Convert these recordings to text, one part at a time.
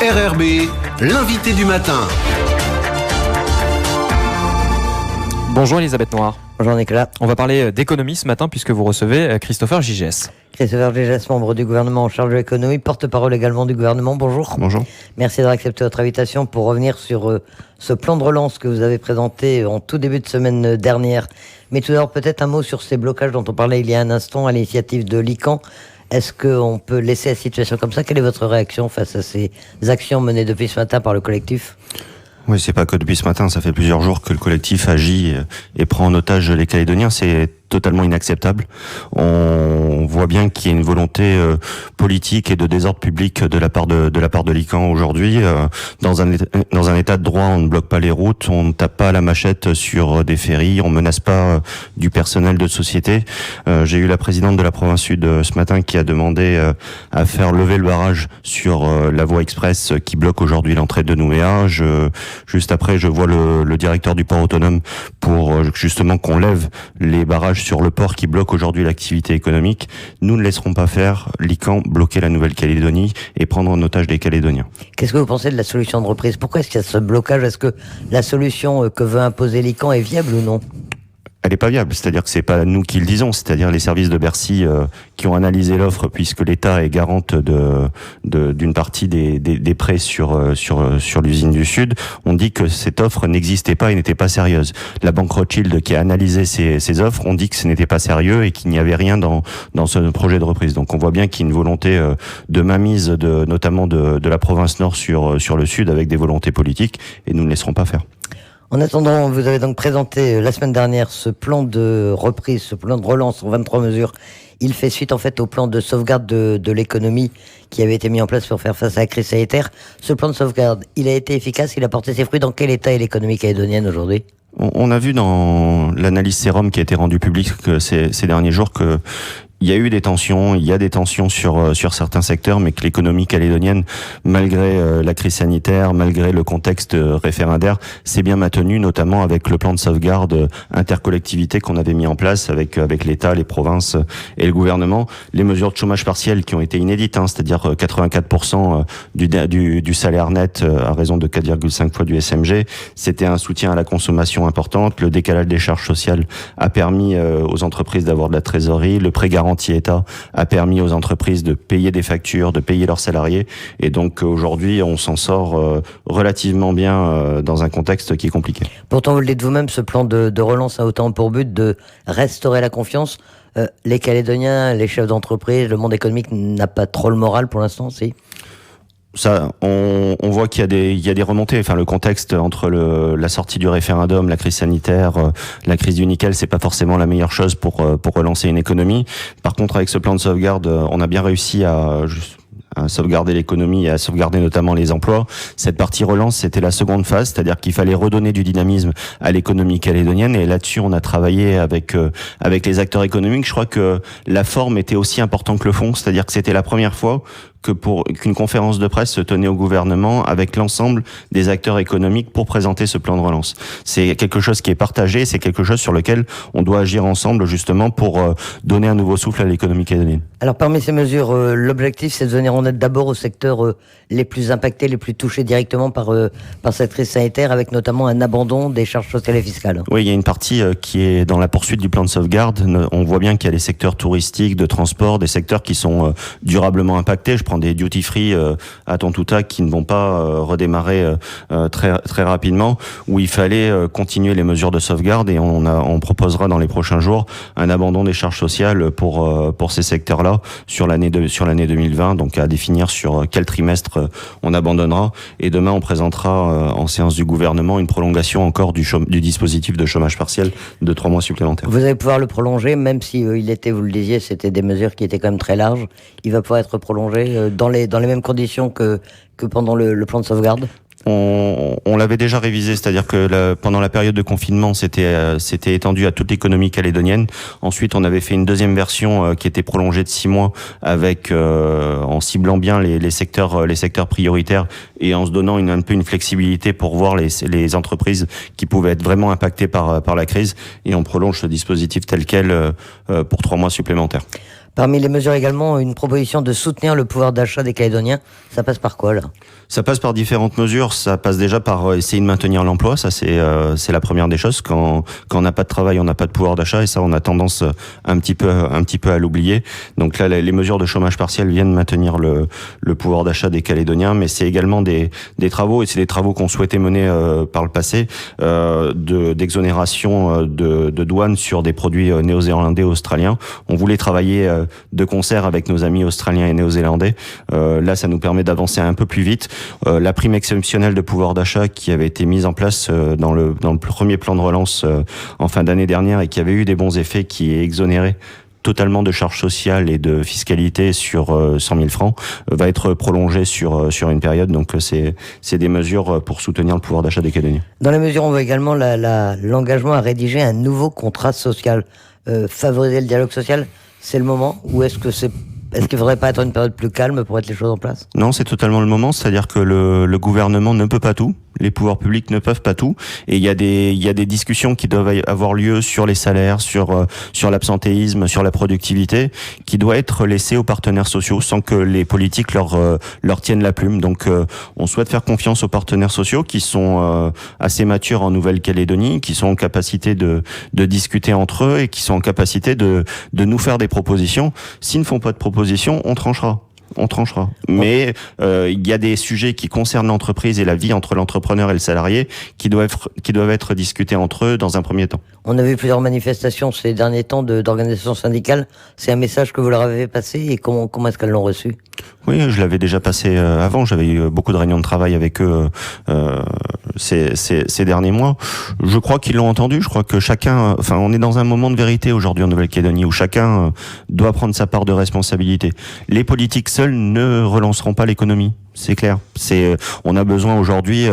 RRB, l'invité du matin. Bonjour Elisabeth Noir. Bonjour Nicolas. On va parler d'économie ce matin puisque vous recevez Christopher Gigès. Christopher Gigès, membre du gouvernement en charge de l'économie, porte-parole également du gouvernement. Bonjour. Bonjour. Merci d'avoir accepté notre invitation pour revenir sur ce plan de relance que vous avez présenté en tout début de semaine dernière. Mais tout d'abord, peut-être un mot sur ces blocages dont on parlait il y a un instant à l'initiative de l'ICAN. Est-ce qu'on peut laisser la situation comme ça? Quelle est votre réaction face à ces actions menées depuis ce matin par le collectif? Oui, c'est pas que depuis ce matin, ça fait plusieurs jours que le collectif agit et prend en otage les Calédoniens. C'est totalement inacceptable. On voit bien qu'il y a une volonté politique et de désordre public de la part de l'ICAN aujourd'hui. Dans un état de droit, on ne bloque pas les routes, on ne tape pas à la machette sur des ferries, on menace pas du personnel de société. J'ai eu la présidente de la province sud ce matin qui a demandé à faire lever le barrage sur la voie express qui bloque aujourd'hui l'entrée de Nouméa. Juste après, je vois le directeur du port autonome pour justement qu'on lève les barrages sur le port qui bloque aujourd'hui l'activité économique. Nous ne laisserons pas faire l'ICAN bloquer la Nouvelle-Calédonie et prendre en otage les Calédoniens. Qu'est-ce que vous pensez de la solution de reprise? Pourquoi est-ce qu'il y a ce blocage? Est-ce que la solution que veut imposer l'ICAN est viable ou non? Elle n'est pas viable, c'est-à-dire que c'est pas nous qui le disons, c'est-à-dire les services de Bercy qui ont analysé l'offre puisque l'État est garante d'une partie des prêts sur l'usine du Sud. On dit que cette offre n'existait pas et n'était pas sérieuse. La banque Rothschild qui a analysé ces offres, on dit que ce n'était pas sérieux et qu'il n'y avait rien dans ce projet de reprise. Donc on voit bien qu'il y a une volonté de mainmise notamment de la province Nord sur le Sud avec des volontés politiques et nous ne laisserons pas faire. En attendant, vous avez donc présenté la semaine dernière ce plan de reprise, ce plan de relance en 23 mesures. Il fait suite en fait au plan de sauvegarde de l'économie qui avait été mis en place pour faire face à la crise sanitaire. Ce plan de sauvegarde, il a été efficace, il a porté ses fruits. Dans quel état est l'économie calédonienne aujourd'hui? On a vu dans l'analyse Sérum qui a été rendue publique ces derniers jours que il y a eu des tensions, il y a des tensions sur certains secteurs, mais que l'économie calédonienne, malgré la crise sanitaire, malgré le contexte référendaire, s'est bien maintenue, notamment avec le plan de sauvegarde intercollectivité qu'on avait mis en place avec l'État, les provinces et le gouvernement. Les mesures de chômage partiel qui ont été inédites, c'est-à-dire 84% du salaire net à raison de 4,5 fois du SMG. C'était un soutien à la consommation importante. Le décalage des charges sociales a permis aux entreprises d'avoir de la trésorerie. Le prêt garanti État a permis aux entreprises de payer des factures, de payer leurs salariés. Et donc aujourd'hui, on s'en sort relativement bien dans un contexte qui est compliqué. Pourtant, vous le dites vous-même, ce plan de relance a autant pour but de restaurer la confiance. Les Calédoniens, les chefs d'entreprise, le monde économique n'a pas trop le moral pour l'instant, si? Ça, on voit qu'il y a des remontées. Enfin, le contexte entre la sortie du référendum, la crise sanitaire, la crise du nickel, c'est pas forcément la meilleure chose pour relancer une économie. Par contre, avec ce plan de sauvegarde, on a bien réussi à sauvegarder l'économie et à sauvegarder notamment les emplois. Cette partie relance, c'était la seconde phase, c'est-à-dire qu'il fallait redonner du dynamisme à l'économie calédonienne et là-dessus, on a travaillé avec les acteurs économiques. Je crois que la forme était aussi importante que le fond, c'est-à-dire que c'était la première fois qu'une conférence de presse se tenait au gouvernement avec l'ensemble des acteurs économiques pour présenter ce plan de relance. C'est quelque chose qui est partagé, c'est quelque chose sur lequel on doit agir ensemble justement pour donner un nouveau souffle à l'économie calédonienne. Alors parmi ces mesures, l'objectif c'est de venir en aide d'abord aux secteurs les plus impactés, les plus touchés directement par cette crise sanitaire, avec notamment un abandon des charges sociales et fiscales. Oui, il y a une partie qui est dans la poursuite du plan de sauvegarde. On voit bien qu'il y a les secteurs touristiques, de transport, des secteurs qui sont durablement impactés. Je prends des duty free à Tontouta qui ne vont pas redémarrer très très rapidement, où il fallait continuer les mesures de sauvegarde et on proposera dans les prochains jours un abandon des charges sociales pour ces secteurs-là sur l'année 2020, donc à définir sur quel trimestre on abandonnera. Et demain on présentera en séance du gouvernement une prolongation encore du dispositif de chômage partiel de 3 mois supplémentaires. Vous allez pouvoir le prolonger, même si il était, vous le disiez, c'était des mesures qui étaient quand même très larges. Il va pouvoir être prolongé dans les mêmes conditions que pendant le plan de sauvegarde? On l'avait déjà révisé, c'est-à-dire que pendant la période de confinement, c'était étendu à toute l'économie calédonienne. Ensuite, on avait fait une deuxième version qui était prolongée de 6 mois, avec en ciblant bien les secteurs prioritaires et en se donnant un peu une flexibilité pour voir les entreprises qui pouvaient être vraiment impactées par la crise. Et on prolonge ce dispositif tel quel pour 3 mois supplémentaires. Parmi les mesures également, une proposition de soutenir le pouvoir d'achat des Calédoniens. Ça passe par quoi, là? Ça passe par différentes mesures. Ça passe déjà par essayer de maintenir l'emploi. Ça, c'est la première des choses. Quand on n'a pas de travail, on n'a pas de pouvoir d'achat, et ça, on a tendance un petit peu à l'oublier. Donc là, les mesures de chômage partiel viennent maintenir le pouvoir d'achat des Calédoniens, mais c'est également des travaux, et c'est des travaux qu'on souhaitait mener par le passé, d'exonération de douane sur des produits néo-zélandais, australiens. On voulait travailler de concert avec nos amis australiens et néo-zélandais. Là, ça nous permet d'avancer un peu plus vite. La prime exceptionnelle de pouvoir d'achat qui avait été mise en place dans le premier plan de relance en fin d'année dernière et qui avait eu des bons effets, qui est exonéré totalement de charges sociales et de fiscalité sur 100 000 francs, va être prolongée sur une période. Donc c'est des mesures pour soutenir le pouvoir d'achat des Calédoniens. Dans la mesure, on voit également l'engagement à rédiger un nouveau contrat social. Favoriser le dialogue social, c'est le moment, ou est-ce qu'il ne faudrait pas être une période plus calme pour mettre les choses en place? Non, c'est totalement le moment. C'est-à-dire que le gouvernement ne peut pas tout. Les pouvoirs publics ne peuvent pas tout. Et il y a des discussions qui doivent avoir lieu sur les salaires, sur l'absentéisme, sur la productivité, qui doivent être laissées aux partenaires sociaux sans que les politiques leur tiennent la plume. Donc, on souhaite faire confiance aux partenaires sociaux qui sont assez matures en Nouvelle-Calédonie, qui sont en capacité de discuter entre eux et qui sont en capacité de nous faire des propositions. S'ils ne font pas de propositions, on tranchera. Mais il y a des sujets qui concernent l'entreprise et la vie entre l'entrepreneur et le salarié qui doivent être discutés entre eux dans un premier temps. On a vu plusieurs manifestations ces derniers temps d'organisations syndicales. C'est un message que vous leur avez passé, et comment est-ce qu'elles l'ont reçu? Oui, je l'avais déjà passé avant. J'avais eu beaucoup de réunions de travail avec eux ces derniers mois. Je crois qu'ils l'ont entendu. Je crois que chacun, on est dans un moment de vérité aujourd'hui en Nouvelle-Calédonie où chacun doit prendre sa part de responsabilité. Les politiques seuls ne relanceront pas l'économie. C'est clair. On a besoin aujourd'hui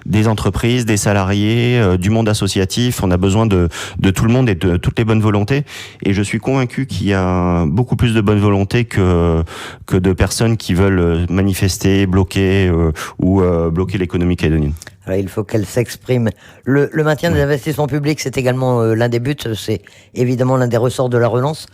des entreprises, des salariés, du monde associatif. On a besoin de tout le monde et de toutes les bonnes volontés. Et je suis convaincu qu'il y a beaucoup plus de bonne volonté que de personnes qui veulent manifester, bloquer ou bloquer l'économie calédonienne. Alors, il faut qu'elle s'exprime. Le maintien des investissements publics, c'est également l'un des buts. C'est évidemment l'un des ressorts de la relance.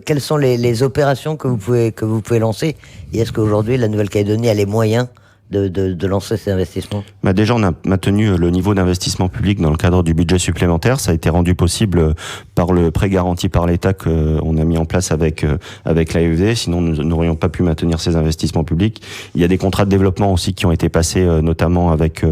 Quelles sont les opérations que vous pouvez lancer? Et est-ce qu'aujourd'hui, la Nouvelle-Calédonie a les moyens de lancer ces investissements? Déjà, on a maintenu le niveau d'investissement public dans le cadre du budget supplémentaire. Ça a été rendu possible par le prêt garanti par l'État qu'on a mis en place avec l'AFD. Sinon, nous n'aurions pas pu maintenir ces investissements publics. Il y a des contrats de développement aussi qui ont été passés, notamment avec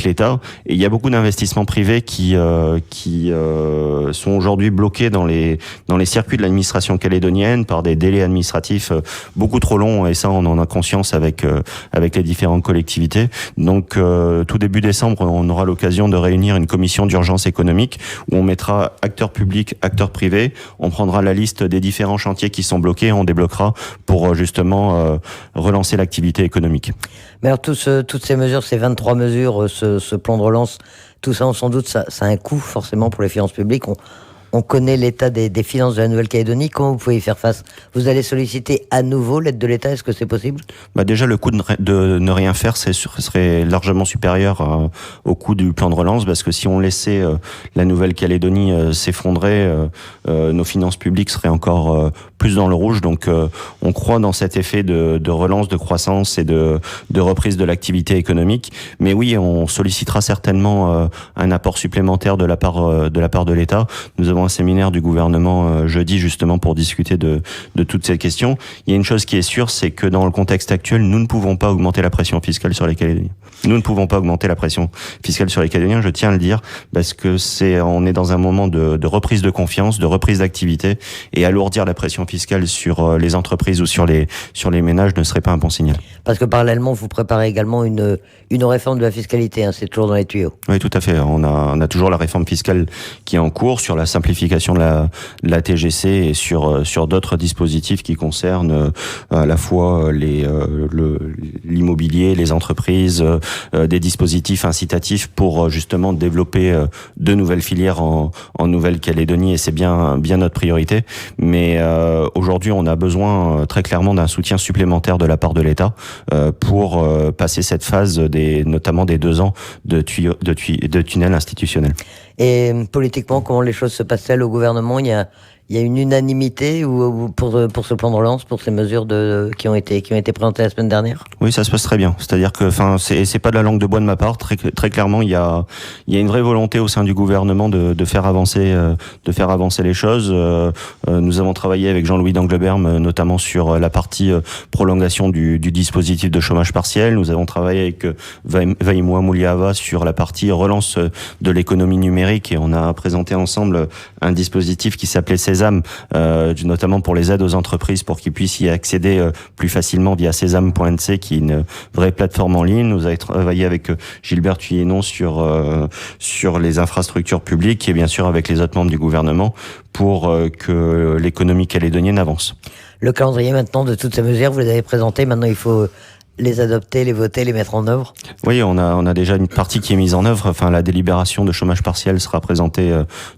l'État. Et il y a beaucoup d'investissements privés qui sont aujourd'hui bloqués dans les circuits de l'administration calédonienne par des délais administratifs beaucoup trop longs. Et ça, on en a conscience avec les différentes collectivités. Donc, tout début décembre, on aura l'occasion de réunir une commission d'urgence économique où on mettra acteurs publics, acteurs privés. On prendra la liste des différents chantiers qui sont bloqués et on débloquera pour justement relancer l'activité économique. Mais alors, toutes ces mesures, ces 23 mesures, ce plan de relance, tout ça, sans doute, ça a un coût forcément pour les finances publiques. On connaît l'état des finances de la Nouvelle-Calédonie. Comment vous pouvez y faire face? Vous allez solliciter à nouveau l'aide de l'État? Est-ce que c'est possible? Déjà, le coût de ne rien faire, serait largement supérieur au coût du plan de relance, parce que si on laissait la Nouvelle-Calédonie s'effondrer, nos finances publiques seraient encore plus dans le rouge. Donc, on croit dans cet effet de relance, de croissance et de reprise de l'activité économique. Mais oui, on sollicitera certainement un apport supplémentaire de la part de l'État. Nous avons un séminaire du gouvernement jeudi justement pour discuter de toutes ces questions. Il y a une chose qui est sûre, c'est que dans le contexte actuel, nous ne pouvons pas augmenter la pression fiscale sur les Calédoniens. Nous ne pouvons pas augmenter la pression fiscale sur les Calédoniens, je tiens à le dire, parce que on est dans un moment de reprise de confiance, de reprise d'activité, et alourdir la pression fiscale sur les entreprises ou sur les ménages ne serait pas un bon signal. Parce que parallèlement, vous préparez également une réforme de la fiscalité, c'est toujours dans les tuyaux. Oui, tout à fait. On a toujours la réforme fiscale qui est en cours sur la simplification de la TGC et sur d'autres dispositifs qui concernent à la fois l'immobilier, les entreprises, des dispositifs incitatifs pour justement développer de nouvelles filières en Nouvelle-Calédonie, et c'est bien notre priorité. Mais aujourd'hui, on a besoin très clairement d'un soutien supplémentaire de la part de l'État pour passer cette phase notamment des 2 ans de tunnel institutionnel. Et politiquement, comment les choses se passent-elles au gouvernement? Il y a il y a une unanimité ou pour ce plan de relance, pour ces mesures qui ont été présentées la semaine dernière? Oui, ça se passe très bien. C'est-à-dire que, c'est pas de la langue de bois de ma part. Très clairement, il y a une vraie volonté au sein du gouvernement de faire avancer les choses. Nous avons travaillé avec Jean-Louis d'Angleberme, notamment sur la partie prolongation du dispositif de chômage partiel. Nous avons travaillé avec Vaimoua Mouliava sur la partie relance de l'économie numérique, et on a présenté ensemble un dispositif qui s'appelait Sésame, notamment pour les aides aux entreprises, pour qu'ils puissent y accéder plus facilement via sésame.nc, qui est une vraie plateforme en ligne. Nous avons travaillé avec Gilbert Thuyennon sur les infrastructures publiques, et bien sûr avec les autres membres du gouvernement, pour que l'économie calédonienne avance. Le calendrier maintenant de toutes ces mesures, vous les avez présentées, maintenant il faut les adopter, les voter, les mettre en œuvre? Oui, on a déjà une partie qui est mise en œuvre. Enfin, la délibération de chômage partiel sera présentée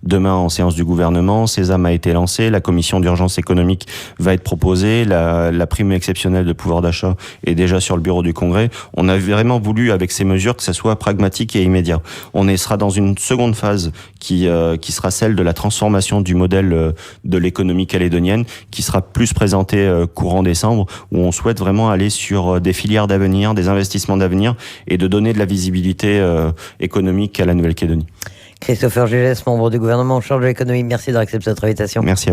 demain en séance du gouvernement. Sésame a été lancé, la commission d'urgence économique va être proposée, la prime exceptionnelle de pouvoir d'achat est déjà sur le bureau du Congrès. On a vraiment voulu, avec ces mesures, que ça soit pragmatique et immédiat. On sera dans une seconde phase qui sera celle de la transformation du modèle de l'économie calédonienne, qui sera plus présentée courant décembre, où on souhaite vraiment aller sur des filières d'avenir, des investissements d'avenir, et de donner de la visibilité économique à la Nouvelle-Calédonie. Christopher Gigès, membre du gouvernement en charge de l'économie, merci d'avoir accepté notre invitation. Merci à vous.